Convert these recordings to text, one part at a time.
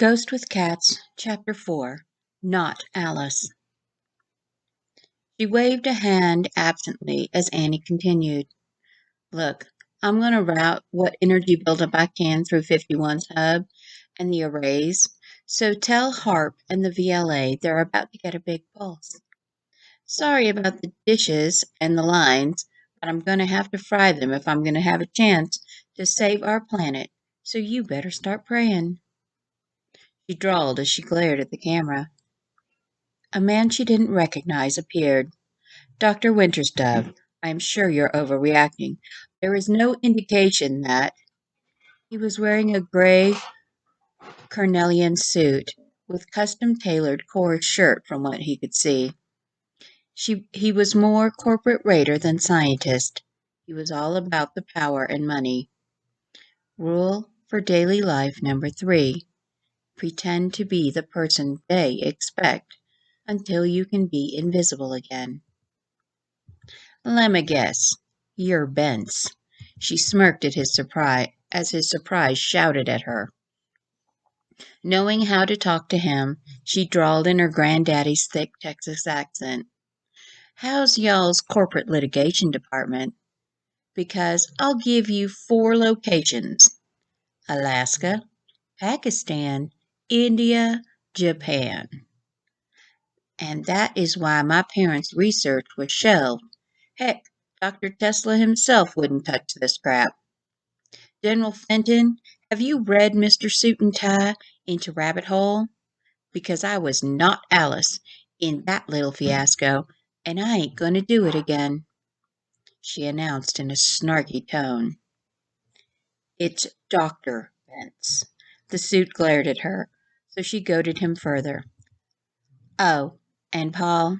Ghost with Cats, Chapter 4. Not Alice. She waved a hand absently as Annie continued. Look, I'm going to route what energy buildup I can through 51's hub and the arrays, so tell Harp and the VLA they're about to get a big pulse. Sorry about the dishes and the lines, but I'm going to have to fry them if I'm going to have a chance to save our planet, so you better start praying. She drawled as she glared at the camera. A man she didn't recognize appeared. Dr. Winters-Dove, I am sure you're overreacting. There is no indication that he was wearing a gray Cornelian suit with custom-tailored Kors shirt from what he could see. He was more corporate raider than scientist. He was all about the power and money. Rule for daily life number 3. Pretend to be the person they expect until you can be invisible again. Lemme guess. You're Bence. She smirked at his surprise as his surprise shouted at her. Knowing how to talk to him, she drawled in her granddaddy's thick Texas accent. How's y'all's corporate litigation department? Because I'll give you 4 locations. Alaska, Pakistan, India, Japan. And that is why my parents' research was shelved. Heck, Dr. Tesla himself wouldn't touch this crap. General Fenton, have you read Mr. Suit and Tie into Rabbit Hole? Because I was not Alice in that little fiasco, and I ain't going to do it again, she announced in a snarky tone. It's Dr. Bence. The suit glared at her, so she goaded him further. Oh, and Paul,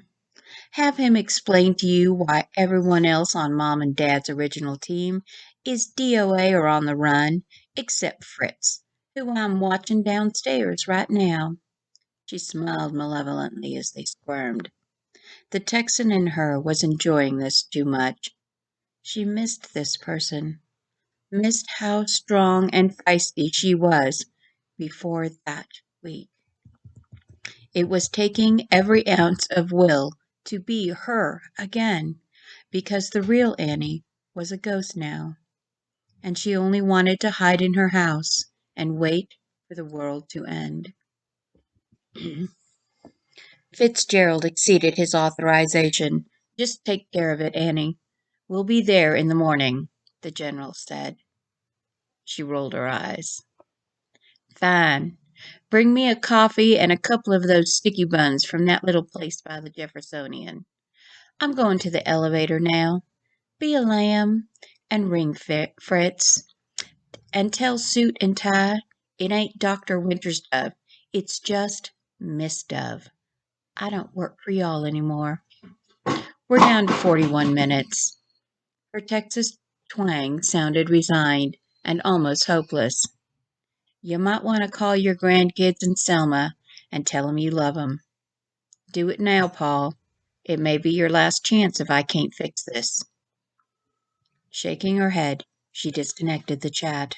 have him explain to you why everyone else on Mom and Dad's original team is DOA or on the run, except Fritz, who I'm watching downstairs right now. She smiled malevolently as they squirmed. The Texan in her was enjoying this too much. She missed this person, missed how strong and feisty she was before that week. It was taking every ounce of will to be her again, because the real Annie was a ghost now, and she only wanted to hide in her house and wait for the world to end. Fitzgerald exceeded his authorization. Just take care of it, Annie. We'll be there in the morning, the general said. She rolled her eyes. Fine. Bring me a coffee and a couple of those sticky buns from that little place by the Jeffersonian. I'm going to the elevator now. Be a lamb and ring Fritz. And tell Suit and Tie it ain't Dr. Winters-Dove. It's just Miss Dove. I don't work for y'all anymore. We're down to 41 minutes. Her Texas twang sounded resigned and almost hopeless. You might want to call your grandkids in Selma and tell 'em you love 'em. Do it now, Paul. It may be your last chance if I can't fix this. Shaking her head, she disconnected the chat.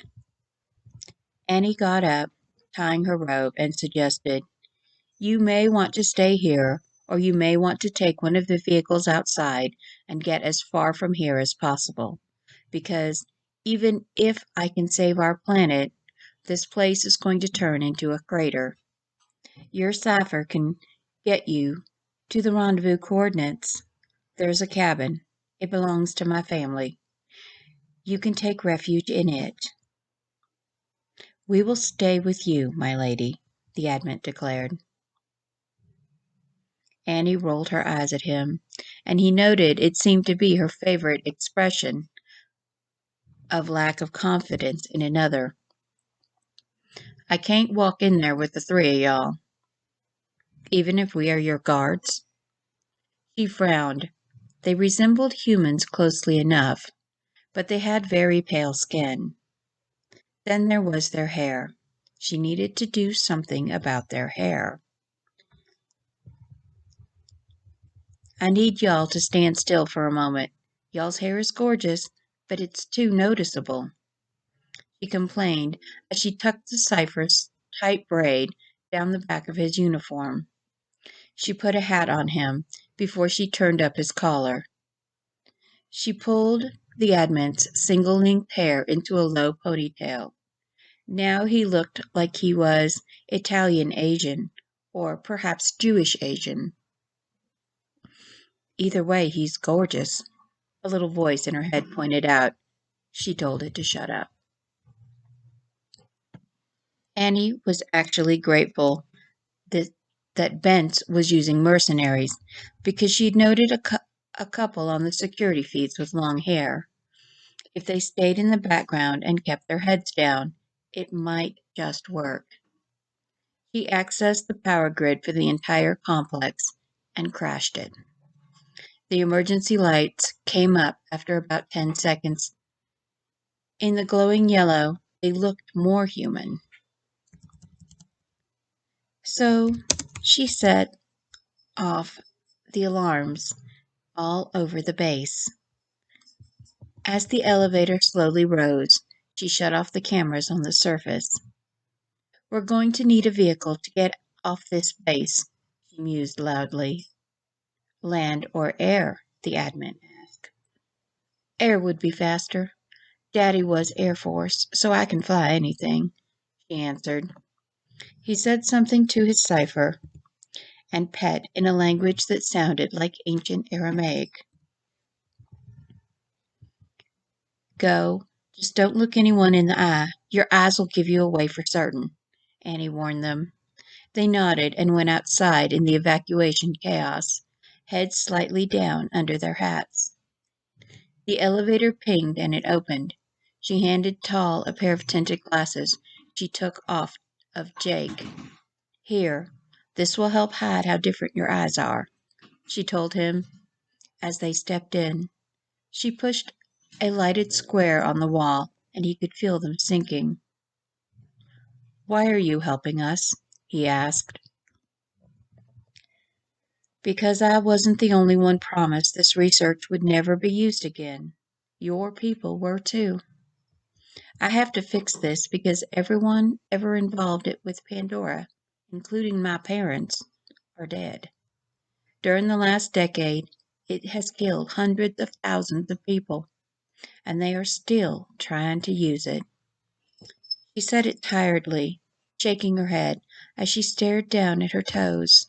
Annie got up, tying her robe, and suggested, You may want to stay here, or you may want to take one of the vehicles outside and get as far from here as possible, because even if I can save our planet, this place is going to turn into a crater. Your cipher can get you to the rendezvous coordinates. There's a cabin. It belongs to my family. You can take refuge in it. We will stay with you, my lady, the admin declared. Annie rolled her eyes at him, and he noted it seemed to be her favorite expression of lack of confidence in another. I can't walk in there with the 3 of y'all, even if we are your guards. She frowned. They resembled humans closely enough, but they had very pale skin. Then there was their hair. She needed to do something about their hair. I need y'all to stand still for a moment. Y'all's hair is gorgeous, but it's too noticeable, she complained as she tucked the ciphers tight braid down the back of his uniform. She put a hat on him before she turned up his collar. She pulled the admin's single-linked hair into a low ponytail. Now he looked like he was Italian Asian, or perhaps Jewish Asian. Either way, he's gorgeous, a little voice in her head pointed out. She told it to shut up. Annie was actually grateful that Bence was using mercenaries, because she'd noted a couple on the security feeds with long hair. If they stayed in the background and kept their heads down, it might just work. He accessed the power grid for the entire complex and crashed it. The emergency lights came up after about 10 seconds. In the glowing yellow, they looked more human. So she set off the alarms all over the base. As the elevator slowly rose, she shut off the cameras on the surface. We're going to need a vehicle to get off this base, she mused loudly. Land or air? The admin asked. Air would be faster. Daddy was Air Force, so I can fly anything, she answered. He said something to his cipher and pet in a language that sounded like ancient Aramaic. Go. Just don't look anyone in the eye. Your eyes will give you away for certain, Annie warned them. They nodded and went outside in the evacuation chaos, heads slightly down under their hats. The elevator pinged and it opened. She handed Tall a pair of tinted glasses she took off of Jake. Here, this will help hide how different your eyes are, she told him as they stepped in. She pushed a lighted square on the wall, and he could feel them sinking. Why are you helping us? He asked. Because I wasn't the only one promised this research would never be used again. Your people were too. I have to fix this because everyone ever involved with Pandora, including my parents, are dead. During the last decade, it has killed hundreds of thousands of people, and they are still trying to use it. She said it tiredly, shaking her head as she stared down at her toes.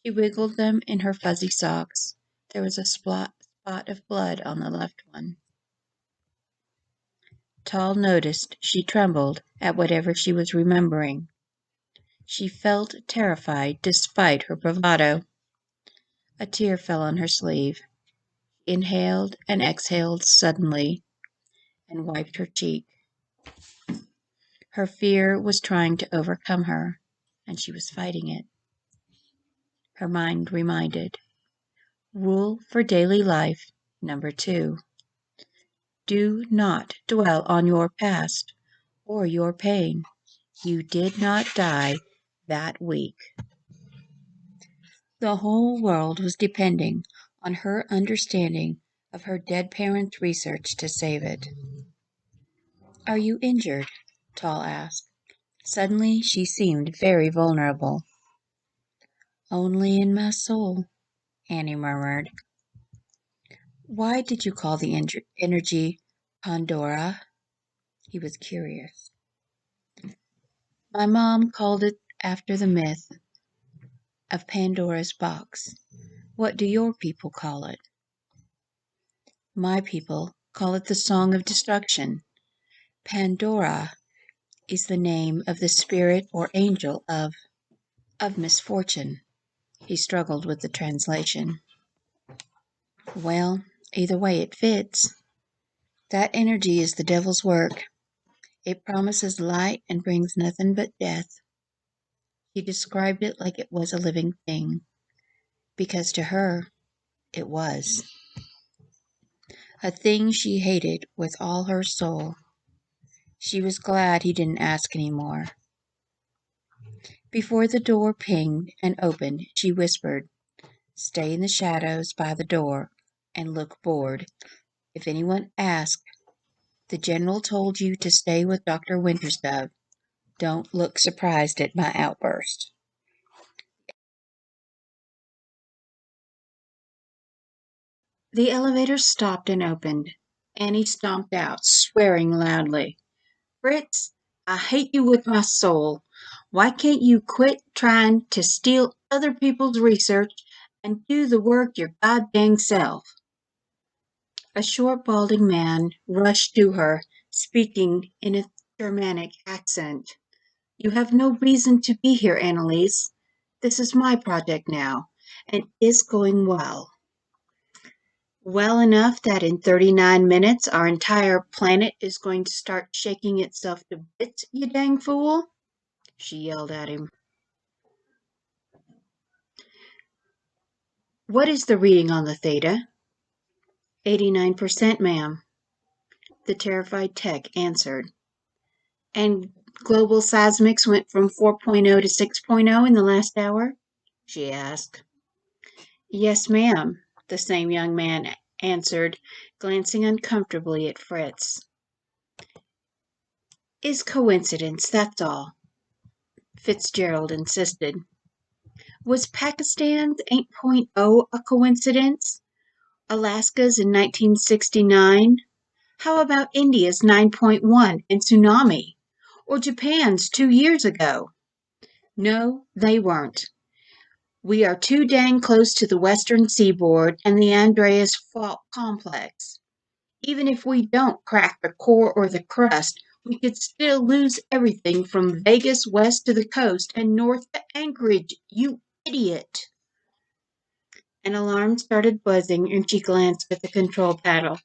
She wiggled them in her fuzzy socks. There was a spot of blood on the left one. Tall noticed she trembled at whatever she was remembering. She felt terrified despite her bravado. A tear fell on her sleeve. She inhaled and exhaled suddenly and wiped her cheek. Her fear was trying to overcome her, and she was fighting it. Her mind reminded. Rule for daily life number 2. Do not dwell on your past or your pain. You did not die that week. The whole world was depending on her understanding of her dead parents' research to save it. Are you injured? Tall asked. Suddenly she seemed very vulnerable. Only in my soul, Annie murmured. Why did you call the energy Pandora? He was curious. My mom called it after the myth of Pandora's box. What do your people call it? My people call it the Song of Destruction. Pandora is the name of the spirit or angel of misfortune. He struggled with the translation. Well, either way it fits. That energy is the devil's work. It promises light and brings nothing but death. He described it like it was a living thing, because to her, it was. A thing she hated with all her soul. She was glad he didn't ask any more. Before the door pinged and opened, she whispered, Stay in the shadows by the door and look bored. If anyone asks, the general told you to stay with Dr. Winters-Dove. Don't look surprised at my outburst. The elevator stopped and opened. Annie stomped out, swearing loudly. Fritz, I hate you with my soul. Why can't you quit trying to steal other people's research and do the work your goddamn self? A short, balding man rushed to her, speaking in a Germanic accent. You have no reason to be here, Annalise. This is my project now, and it's going well. Well enough that in 39 minutes our entire planet is going to start shaking itself to bits, you dang fool, she yelled at him. What is the reading on the theta? 89%, ma'am, the terrified tech answered. And global seismics went from 4.0 to 6.0 in the last hour? She asked. Yes, ma'am, the same young man answered, glancing uncomfortably at Fritz. Is coincidence, that's all, Fitzgerald insisted. Was Pakistan's 8.0 a coincidence? Alaska's in 1969? How about India's 9.1 and tsunami? Or Japan's 2 years ago? No, they weren't. We are too dang close to the western seaboard and the Andreas Fault Complex. Even if we don't crack the core or the crust, we could still lose everything from Vegas west to the coast and north to Anchorage, you idiot. An alarm started buzzing and she glanced at the control panel.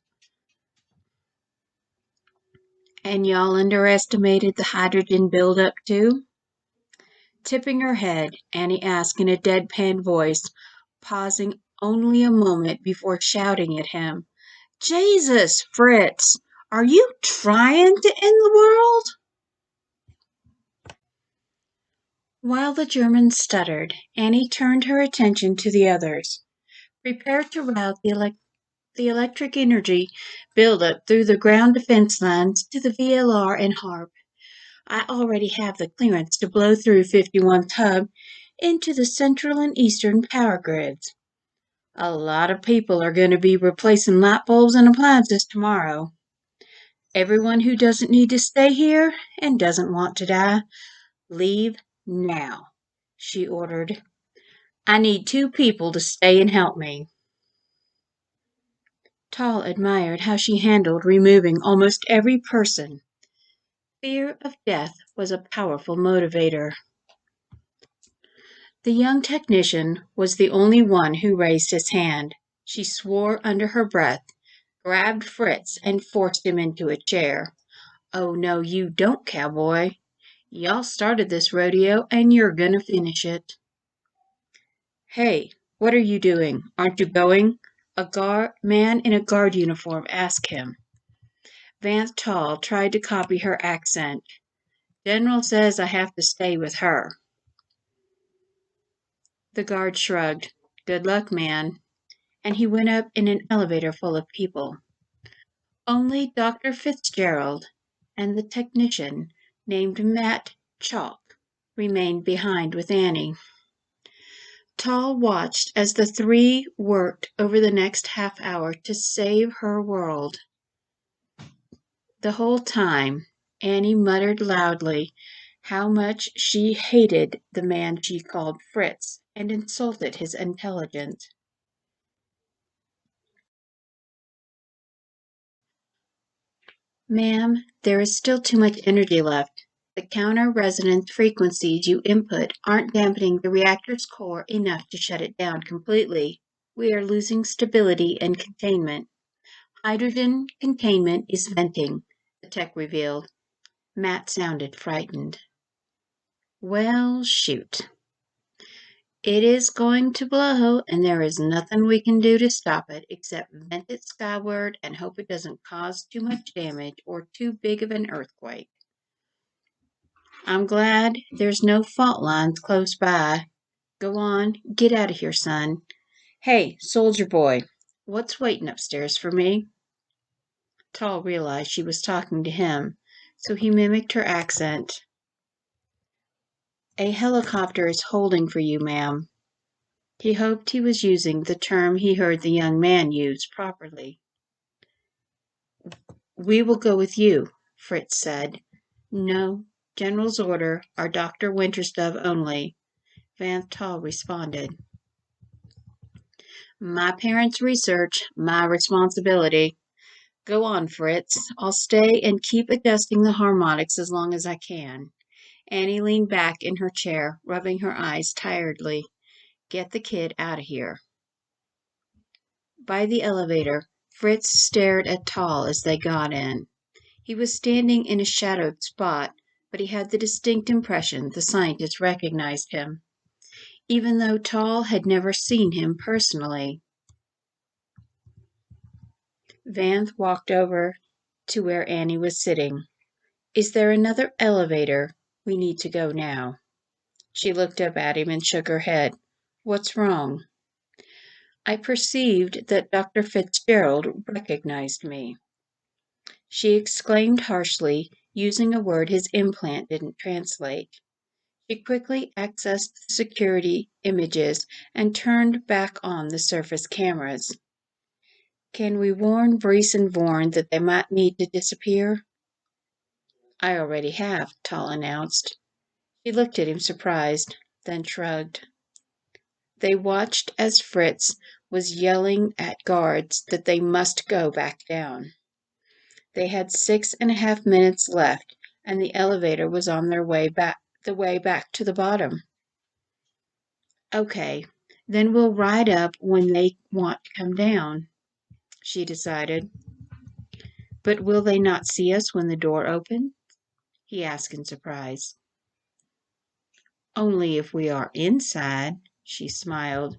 And y'all underestimated the hydrogen buildup too? Tipping her head, Annie asked in a deadpan voice, pausing only a moment before shouting at him. Jesus, Fritz, are you trying to end the world? While the German stuttered, Annie turned her attention to the others. Prepare to route the electric energy buildup through the ground defense lines to the VLR and HARP. I already have the clearance to blow through 51's hub into the central and eastern power grids. A lot of people are going to be replacing light bulbs and appliances tomorrow. Everyone who doesn't need to stay here and doesn't want to die, leave now, she ordered. I need 2 people to stay and help me. Tall admired how she handled removing almost every person. Fear of death was a powerful motivator. The young technician was the only one who raised his hand. She swore under her breath, grabbed Fritz, and forced him into a chair. Oh, no, you don't, cowboy. Y'all started this rodeo, and you're gonna finish it. Hey, what are you doing? Aren't you going? A man in a guard uniform asked him. Vance Tall tried to copy her accent. General says I have to stay with her. The guard shrugged. Good luck, man. And he went up in an elevator full of people. Only Dr. Fitzgerald and the technician, named Matt Chalk, remained behind with Annie. Tall watched as the 3 worked over the next half hour to save her world. The whole time, Annie muttered loudly how much she hated the man she called Fritz and insulted his intelligence. Ma'am, there is still too much energy left. The counter-resonance frequencies you input aren't dampening the reactor's core enough to shut it down completely. We are losing stability and containment. Hydrogen containment is venting, the tech revealed. Matt sounded frightened. Well, shoot. It is going to blow, and there is nothing we can do to stop it except vent it skyward and hope it doesn't cause too much damage or too big of an earthquake. I'm glad there's no fault lines close by. Go on, get out of here, son. Hey, soldier boy, what's waiting upstairs for me? Tall realized she was talking to him, so he mimicked her accent. A helicopter is holding for you, ma'am. He hoped he was using the term he heard the young man use properly. We will go with you, Fritz said. No, General's order are Dr. Winters-Dove only, Van Tal responded. My parents' research, my responsibility. Go on, Fritz. I'll stay and keep adjusting the harmonics as long as I can. Annie leaned back in her chair, rubbing her eyes tiredly. Get the kid out of here. By the elevator, Fritz stared at Tal as they got in. He was standing in a shadowed spot, but he had the distinct impression the scientist recognized him, even though Tal had never seen him personally. Vanth walked over to where Annie was sitting. Is there another elevator? We need to go now. She looked up at him and shook her head. What's wrong? I perceived that Dr. Fitzgerald recognized me. She exclaimed harshly, using a word his implant didn't translate. She quickly accessed the security images and turned back on the surface cameras. Can we warn Brees and Vorn that they might need to disappear? I already have, Tal announced. She looked at him surprised, then shrugged. They watched as Fritz was yelling at guards that they must go back down. They had 6.5 minutes left, and the elevator was on their way back to the bottom. Okay, then we'll ride up when they want to come down, she decided. But will they not see us when the door opens? He asked in surprise. Only if we are inside, she smiled.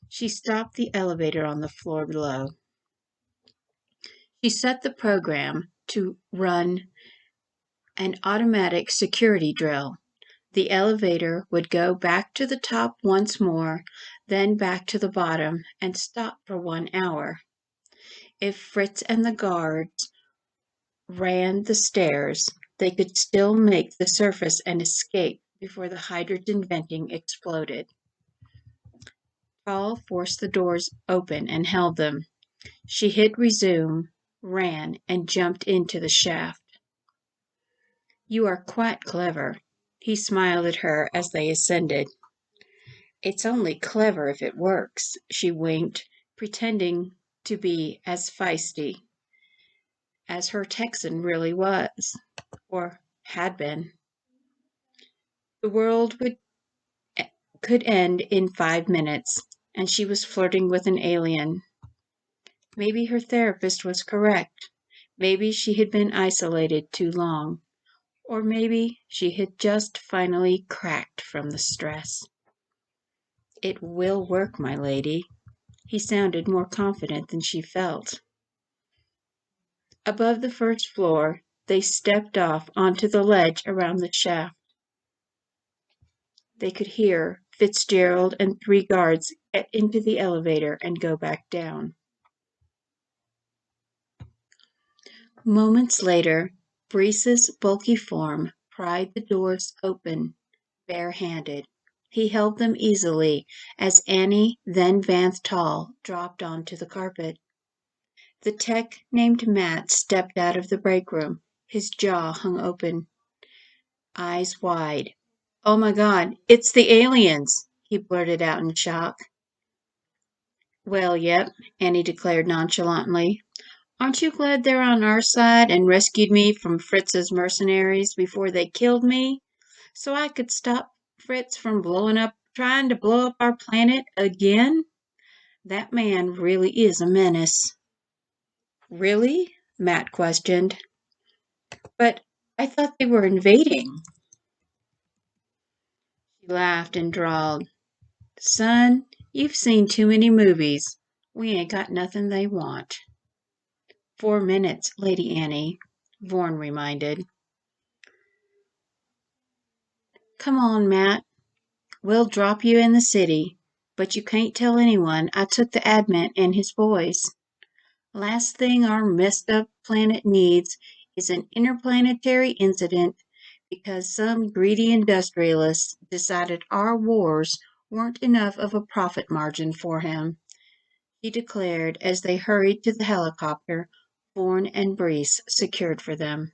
She stopped the elevator on the floor below. She set the program to run an automatic security drill. The elevator would go back to the top once more, then back to the bottom, and stop for 1 hour. If Fritz and the guards ran the stairs, they could still make the surface and escape before the hydrogen venting exploded. Paul forced the doors open and held them. She hit resume, ran, and jumped into the shaft. You are quite clever. He smiled at her as they ascended. It's only clever if it works, she winked, pretending to be as feisty as her Texan really was, or had been. The world could end in 5 minutes, and she was flirting with an alien. Maybe her therapist was correct. Maybe she had been isolated too long. Or maybe she had just finally cracked from the stress. It will work, my lady. He sounded more confident than she felt. Above the first floor, they stepped off onto the ledge around the shaft. They could hear Fitzgerald and 3 guards get into the elevator and go back down. Moments later, Brees's bulky form pried the doors open, bare-handed. He held them easily as Annie, then Vanth Tal, dropped onto the carpet. The tech named Matt stepped out of the break room, his jaw hung open, eyes wide. Oh my God, it's the aliens, he blurted out in shock. Well, yep, Annie declared nonchalantly. Aren't you glad they're on our side and rescued me from Fritz's mercenaries before they killed me? So I could stop Fritz from trying to blow up our planet again? That man really is a menace. Really? Matt questioned. But I thought they were invading. She laughed and drawled. Son, you've seen too many movies. We ain't got nothing they want. 4 minutes, Lady Annie, Vorn reminded. Come on, Matt. We'll drop you in the city, but you can't tell anyone I took the admin and his boys. Last thing our messed up planet needs is an interplanetary incident because some greedy industrialists decided our wars weren't enough of a profit margin for him, he declared as they hurried to the helicopter Bourne and Brees secured for them.